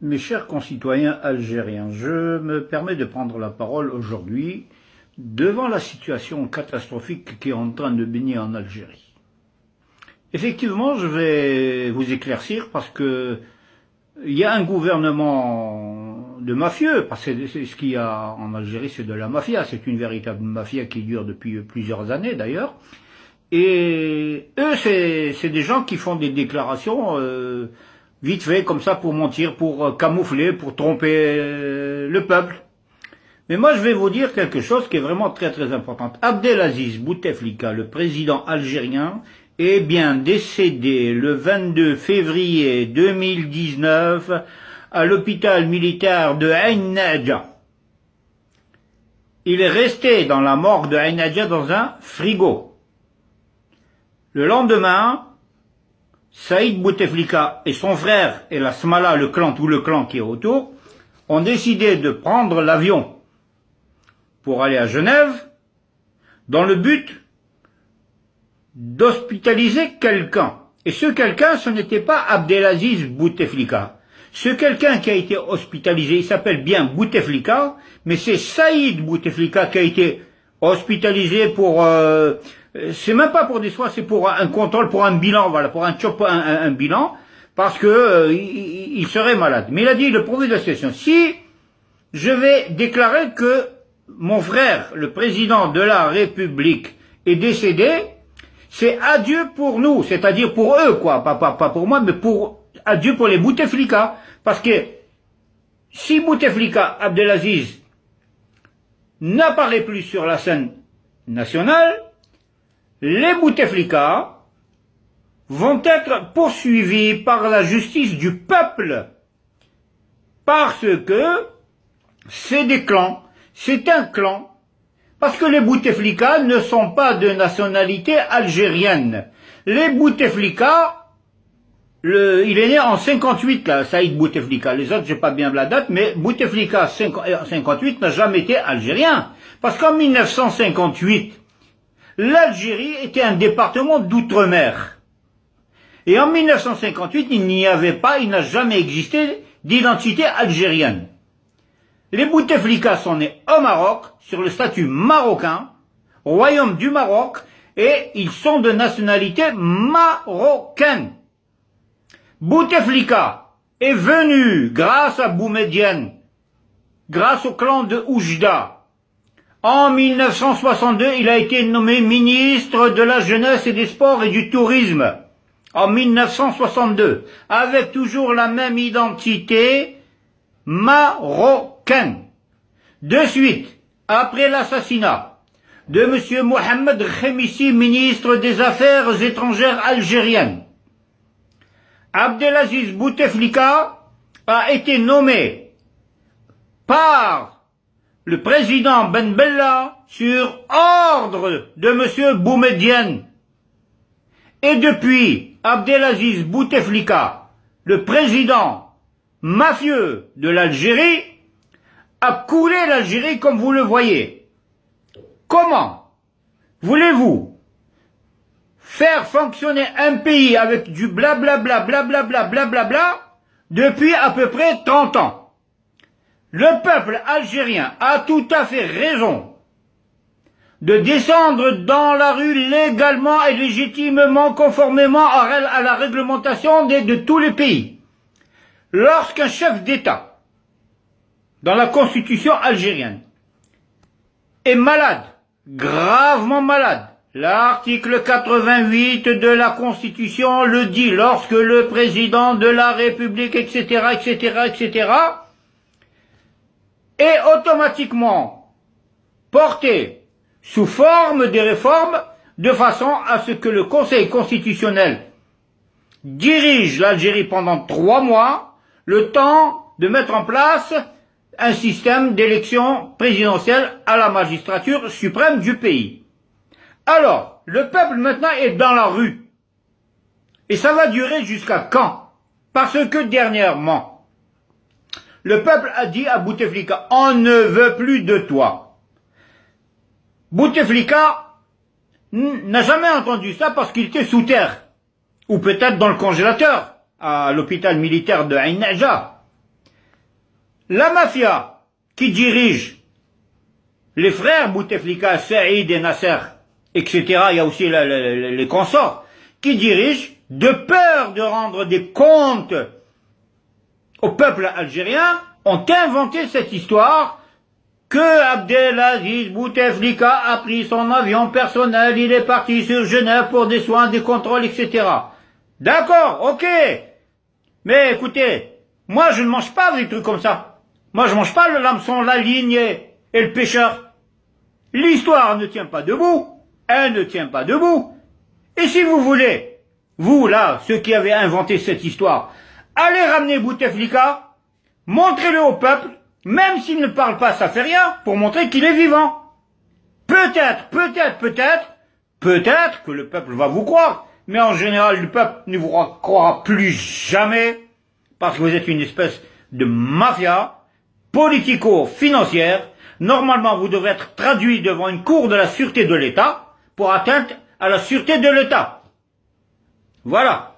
Mes chers concitoyens algériens, je me permets de prendre la parole aujourd'hui devant la situation catastrophique qui est en train de baigner en Algérie. Effectivement, je vais vous éclaircir parce que il y a un gouvernement de mafieux, parce que c'est ce qu'il y a en Algérie, c'est de la mafia, c'est une véritable mafia qui dure depuis plusieurs années d'ailleurs. Et eux, c'est des gens qui font des déclarations vite fait, comme ça, pour mentir, pour camoufler, pour tromper le peuple. Mais moi, je vais vous dire quelque chose qui est vraiment très très important. Abdelaziz Bouteflika, le président algérien, est bien décédé le 22 février 2019 à l'hôpital militaire de Ain Nadja. Il est resté dans la morgue de Ain Nadja dans un frigo. Le lendemain, Saïd Bouteflika et son frère et la Smala, le clan, tout le clan qui est autour, ont décidé de prendre l'avion pour aller à Genève dans le but d'hospitaliser quelqu'un. Et ce quelqu'un, ce n'était pas Abdelaziz Bouteflika. Ce quelqu'un qui a été hospitalisé, il s'appelle bien Bouteflika, mais c'est Saïd Bouteflika qui a été hospitalisé pour... c'est même pas pour des soins, c'est pour un contrôle, pour un bilan, voilà, pour un bilan, parce que il serait malade. Mais il a dit, le profil de la situation, si je vais déclarer que mon frère, le président de la République, est décédé, c'est adieu pour nous, c'est-à-dire pour eux, quoi, pas pour moi, mais adieu pour les Bouteflika, parce que si Bouteflika, Abdelaziz, n'apparaît plus sur la scène nationale, les Bouteflika vont être poursuivis par la justice du peuple, parce que c'est des clans, c'est un clan, parce que les Bouteflika ne sont pas de nationalité algérienne. Les Bouteflika, il est né en 58, là, Saïd Bouteflika. Les autres, j'ai pas bien la date, mais Bouteflika 58 n'a jamais été algérien. Parce qu'en 1958, l'Algérie était un département d'outre-mer. Et en 1958, il n'a jamais existé d'identité algérienne. Les Bouteflika sont nés au Maroc, sur le statut marocain, royaume du Maroc, et ils sont de nationalité marocaine. Bouteflika est venu grâce à Boumedienne, grâce au clan de Oujda. En 1962, il a été nommé ministre de la Jeunesse et des Sports et du Tourisme. En 1962, avec toujours la même identité marocaine. De suite, après l'assassinat de M. Mohamed Khemissi, ministre des Affaires étrangères algériennes, Abdelaziz Bouteflika a été nommé par le président Ben Bella sur ordre de M. Boumedienne. Et depuis, Abdelaziz Bouteflika, le président mafieux de l'Algérie, a coulé l'Algérie comme vous le voyez. Comment voulez-vous faire fonctionner un pays avec du blablabla, blablabla, blablabla, depuis à peu près 30 ans? Le peuple algérien a tout à fait raison de descendre dans la rue légalement et légitimement, conformément à la réglementation de tous les pays. Lorsqu'un chef d'État, dans la constitution algérienne, est malade, gravement malade, l'article 88 de la Constitution le dit, lorsque le président de la République, etc., etc., etc., est automatiquement porté sous forme des réformes, de façon à ce que le Conseil constitutionnel dirige l'Algérie pendant 3 mois, le temps de mettre en place un système d'élection présidentielle à la magistrature suprême du pays. Alors, le peuple maintenant est dans la rue. Et ça va durer jusqu'à quand? Parce que dernièrement, le peuple a dit à Bouteflika, on ne veut plus de toi. Bouteflika n'a jamais entendu ça parce qu'il était sous terre. Ou peut-être dans le congélateur, à l'hôpital militaire de Ain Nadja. la mafia qui dirige les frères Bouteflika, Saïd et Nasser, etc., il y a aussi les consorts, qui dirigent, de peur de rendre des comptes au peuple algérien, ont inventé cette histoire que Abdelaziz Bouteflika a pris son avion personnel, il est parti sur Genève pour des soins, des contrôles, etc. D'accord, ok. Mais écoutez, moi je ne mange pas des trucs comme ça. Moi je mange pas le hameçon, la ligne et le pêcheur. L'histoire ne tient pas debout. Elle ne tient pas debout. Et si vous voulez, vous là, ceux qui avez inventé cette histoire, allez ramener Bouteflika, montrez-le au peuple, même s'il ne parle pas, ça fait rien, pour montrer qu'il est vivant. Peut-être que le peuple va vous croire, mais en général, le peuple ne vous croira plus jamais, parce que vous êtes une espèce de mafia politico-financière. Normalement, vous devrez être traduit devant une cour de la sûreté de l'État pour atteinte à la sûreté de l'État. Voilà.